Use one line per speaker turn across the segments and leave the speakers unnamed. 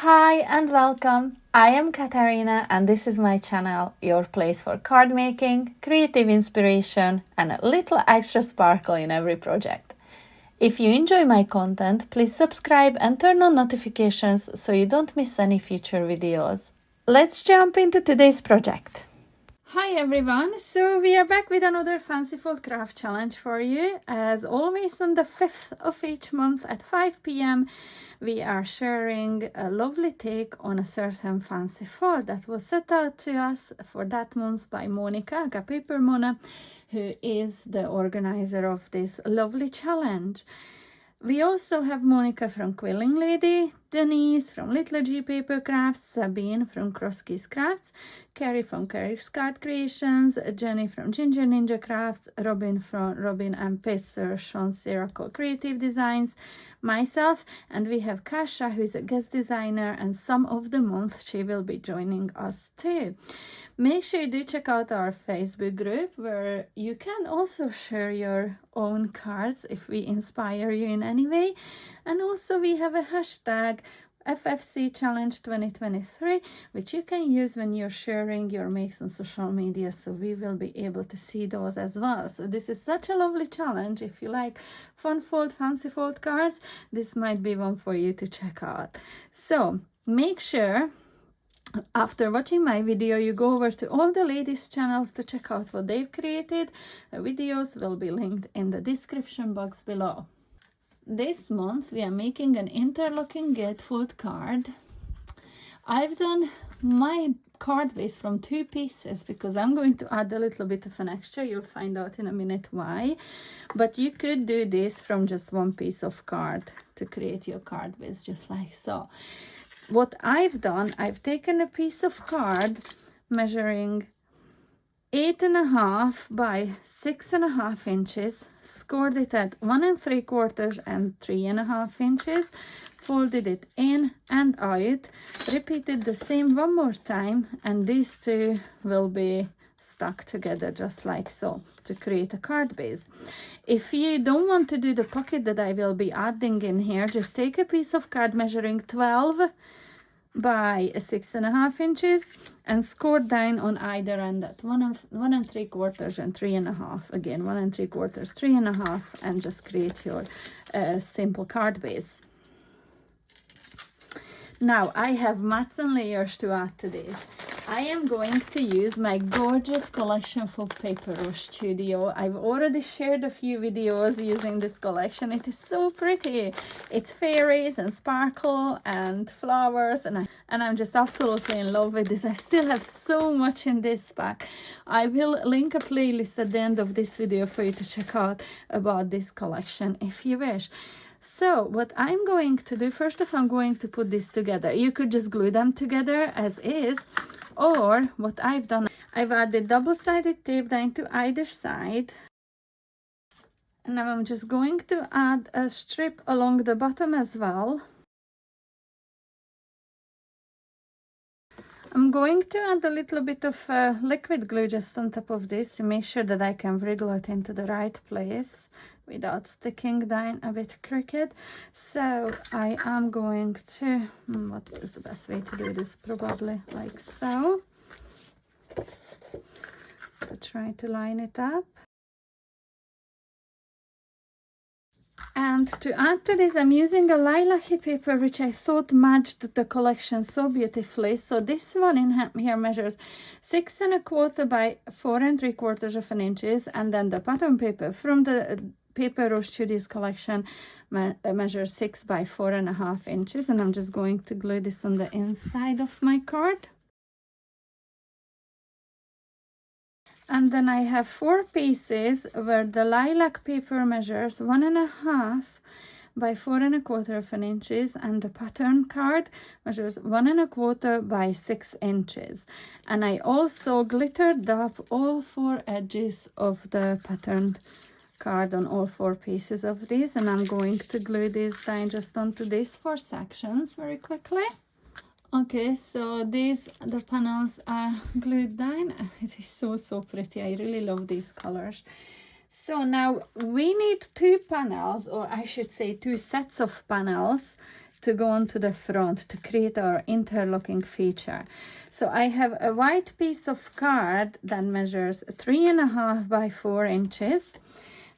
Hi and welcome. I am Katarina and this is my channel, your place for card making, creative inspiration and a little extra sparkle in every project. If you enjoy my content, please subscribe and turn on notifications so you don't miss any future videos. Let's jump into today's project. Hi everyone, so we are back with another fanciful craft challenge for you. As always on the 5th of each month at 5 p.m. we are sharing a lovely take on a certain fanciful that was set out to us for that month by Monica, Paper Mona, who is the organizer of this lovely challenge. We also have Monica from Quilling Lady, Denise from Little G Paper Crafts, Sabine from Cross Keys Crafts, Carrie from Carrie's Card Creations, Jenny from Ginger Ninja Crafts, Robin from Robin and Pitzer, Sean Siracle Creative Designs, myself, and we have Kasia, who is a guest designer, and some of the month she will be joining us too. Make sure you do check out our Facebook group where you can also share your own cards if we inspire you in any way. And also we have a hashtag FFC Challenge 2023, which you can use when you're sharing your makes on social media, so we will be able to see those as well. So this is such a lovely challenge. If you like fun fold, fancy fold cards, this might be one for you to check out. So make sure after watching my video you go over to all the ladies' channels to check out what they've created. The videos will be linked in the description box below. This month we are making an interlocking gatefold card. I've done my card base from 2 pieces because I'm going to add a little bit of an extra. You'll find out in a minute why. But you could do this from just 1 piece of card to create your card base just like so. What I've done, I've taken a piece of card measuring 8.5 by 6.5 inches, scored it at 1 3/4 and 3.5 inches, folded it in and out, repeated the same one more time, and these two will be stuck together just like so to create a card base. If you don't want to do the pocket that I will be adding in here, just take a piece of card measuring 12 by 6.5 inches and score down on either end at 1 3/4 and 3.5. Again, 1 3/4, 3.5, and just create your simple card base. Now I have mats and layers to add to this. I am going to use my gorgeous collection from Paper Rush Studio. I've already shared a few videos using this collection. It is so pretty. It's fairies and sparkle and flowers, and I'm just absolutely in love with this. I still have so much in this pack. I will link a playlist at the end of this video for you to check out about this collection if you wish. So what I'm going to do, first of all, I'm going to put this together. You could just glue them together as is, or what I've done, I've added double-sided tape down to either side. And now I'm just going to add a strip along the bottom as well. I'm going to add a little bit of liquid glue just on top of this to make sure that I can wriggle it into the right place without sticking down a bit crooked. So I am going to, what is the best way to do this? Probably like so. So try to line it up. And to add to this, I'm using a lilac-y paper, which I thought matched the collection so beautifully. So this one in here measures 6 1/4 by 4 3/4 inches, and then the pattern paper from the Paper Rush Studios collection measures 6 by 4.5 inches, and I'm just going to glue this on the inside of my card. And then I have 4 pieces where the lilac paper measures 1.5 by 4 1/4 inches, and the pattern card measures 1 1/4 by 6 inches. And I also glittered up all 4 edges of the patterned card on all 4 pieces of these, and I'm going to glue these down just onto these 4 sections very quickly. Okay, so the panels are glued down. It is so pretty. I really love these colors. So now we need 2 panels, or I should say 2 sets of panels, to go onto the front to create our interlocking feature. So I have a white piece of card that measures 3.5 by 4 inches.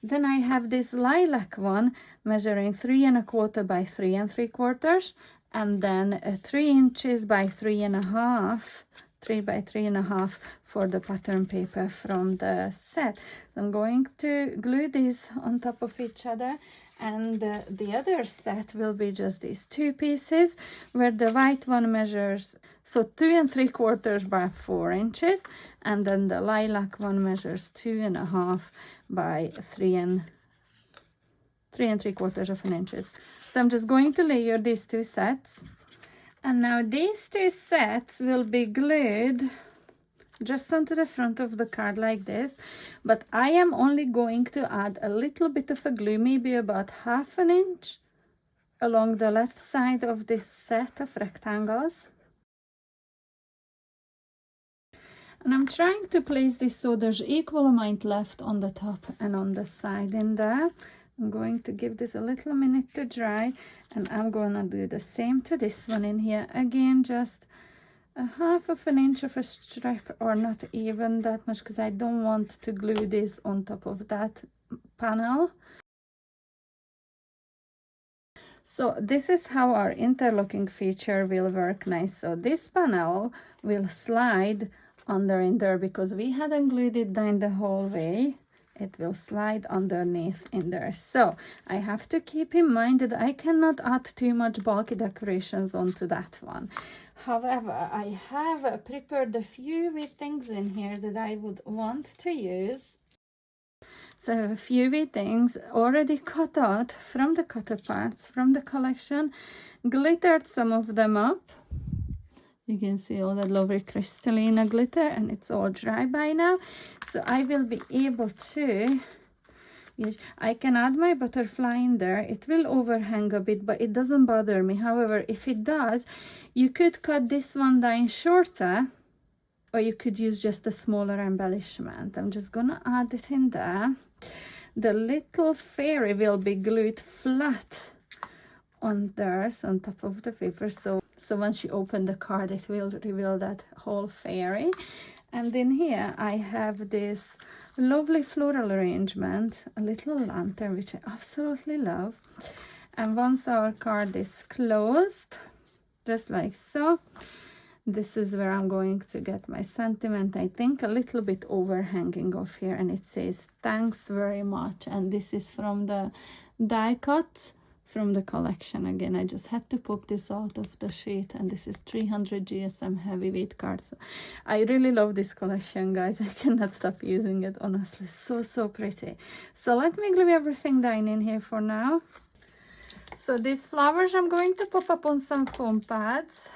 Then I have this lilac one measuring 3.25 by 3.75, and then 3 inches by 3.5, 3 by 3.5 for the pattern paper from the set. I'm going to glue these on top of each other, and the other set will be just these two pieces, where the white one measures 2.75 by 4 inches, and then the lilac one measures 2.5 by 3.75 inches. So I'm just going to layer these two sets, and now these two sets will be glued just onto the front of the card like this, but I am only going to add a little bit of a glue, maybe about 1/2 inch along the left side of this set of rectangles. And I'm trying to place this so there's equal amount left on the top and on the side in there. I'm going to give this a little minute to dry, and I'm going to do the same to this one in here. Again, just 1/2 inch of a strip, or not even that much, because I don't want to glue this on top of that panel. So this is how our interlocking feature will work nice. So this panel will slide under in there, because we hadn't glued it down the whole way. It will slide underneath in there. So I have to keep in mind that I cannot add too much bulky decorations onto that one. However, I have prepared a few wee things in here that I would want to use. So I have a few wee things already cut out from the cutter parts from the collection, glittered some of them up. You can see all that lovely crystalline glitter, and it's all dry by now. So I will be able to, I can add my butterfly in there. It will overhang a bit, but it doesn't bother me. However, if it does, you could cut this one down shorter, or you could use just a smaller embellishment. I'm just gonna add it in there. The little fairy will be glued flat on there, so on top of the paper. So once you open the card, it will reveal that whole fairy. And in here I have this lovely floral arrangement, a little lantern, which I absolutely love. And once our card is closed, just like so, this is where I'm going to get my sentiment, I think a little bit overhanging off here, and it says thanks very much. And this is from the die cut from the collection. Again, I just had to pop this out of the sheet, and this is 300 GSM heavyweight cards. I really love this collection, guys. I cannot stop using it, honestly. So pretty. So let me glue everything down in here for now. So these flowers I'm going to pop up on some foam pads,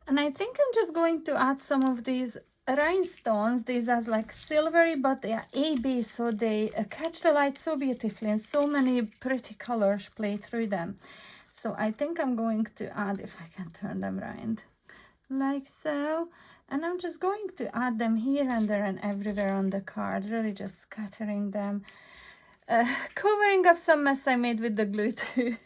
and I think I'm just going to add some of these rhinestones. These are like silvery, but they are AB, so they catch the light so beautifully, and so many pretty colors play through them. So I think I'm going to add, if I can turn them around, like so. And I'm just going to add them here and there and everywhere on the card, really just scattering them, covering up some mess I made with the glue too.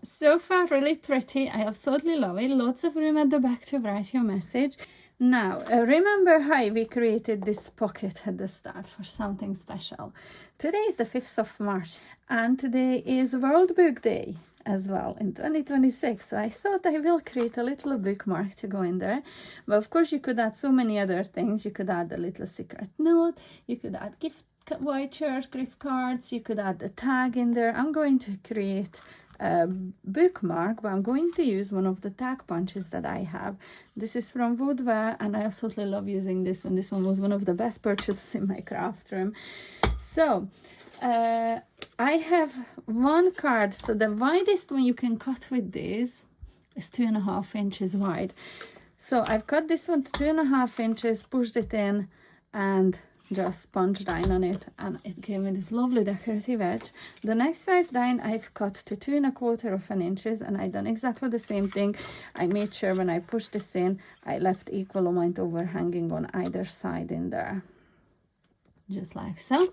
So far really pretty. I absolutely love it. Lots of room at the back to write your message. Now, remember how we created this pocket at the start for something special. Today is the 5th of March, and today is World Book Day as well in 2026. So I thought I will create a little bookmark to go in there. But of course, you could add so many other things. You could add a little secret note. You could add gift vouchers, gift cards. You could add a tag in there. I'm going to create a bookmark, but I'm going to use one of the tag punches that I have. This is from Woodware, and I absolutely love using this one. This one was one of the best purchases in my craft room. So I have one card. So the widest one you can cut with this is 2.5 inches wide. So I've cut this one to 2.5 inches, pushed it in, and just punched down on it, and it gave me this lovely decorative edge. The next size down I've cut to 2.25 inches, and I done exactly the same thing. I made sure when I pushed this in, I left equal amount overhanging on either side in there, just like so.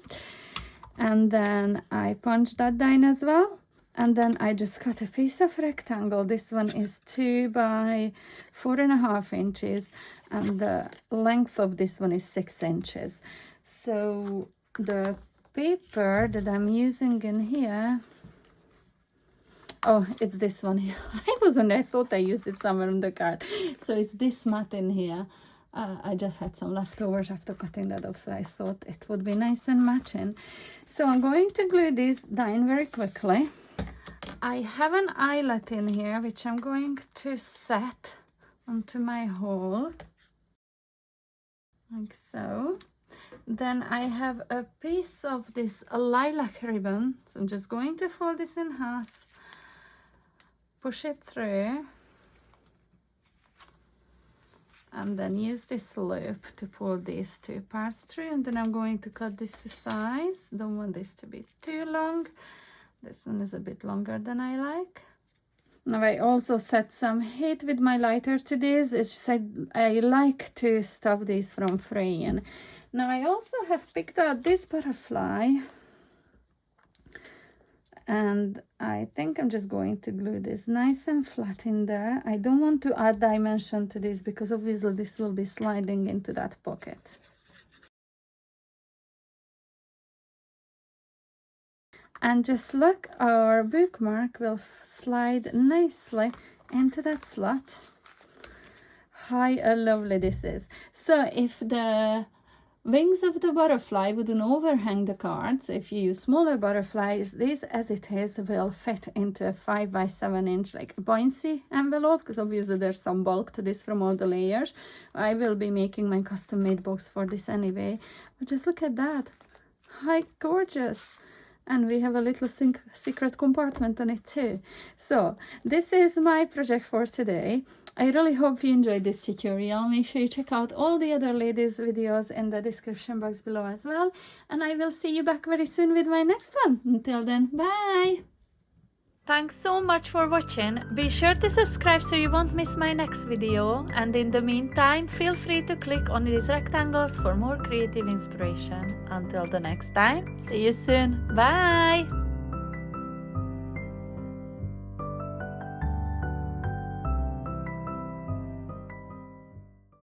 And then I punched that down as well, And then I just cut a piece of rectangle. This one is 2 by 4.5 inches, and the length of this one is 6 inches. So the paper that I'm using in here, oh, it's this one here. I thought I used it somewhere on the card. So it's this mat in here. I just had some leftovers after cutting that off, so I thought it would be nice and matching. So I'm going to glue this down very quickly. I have an eyelet in here, which I'm going to set onto my hole, like so. Then I have a piece of this lilac ribbon, so I'm just going to fold this in half, push it through, and then use this loop to pull these 2 parts through. And then I'm going to cut this to size. Don't want this to be too long. This one is a bit longer than I like. Now I also set some heat with my lighter to this. It's just I like to stop these from fraying. Now I also have picked out this butterfly, and I think I'm just going to glue this nice and flat in there. I don't want to add dimension to this because obviously this will be sliding into that pocket. And just look, our bookmark will slide nicely into that slot. How lovely this is. So if the wings of the butterfly wouldn't overhang the cards, if you use smaller butterflies, this as it is will fit into a 5 by 7 inch like buoyancy envelope, because obviously there's some bulk to this from all the layers. I will be making my custom made box for this anyway. But just look at that. How gorgeous. And we have a little secret compartment on it too. So this is my project for today. I really hope you enjoyed this tutorial. Make sure you check out all the other ladies' videos in the description box below as well. And I will see you back very soon with my next one. Until then, bye! Thanks so much for watching. Be sure to subscribe so you won't miss my next video. And in the meantime, feel free to click on these rectangles for more creative inspiration. Until the next time, see you soon. Bye!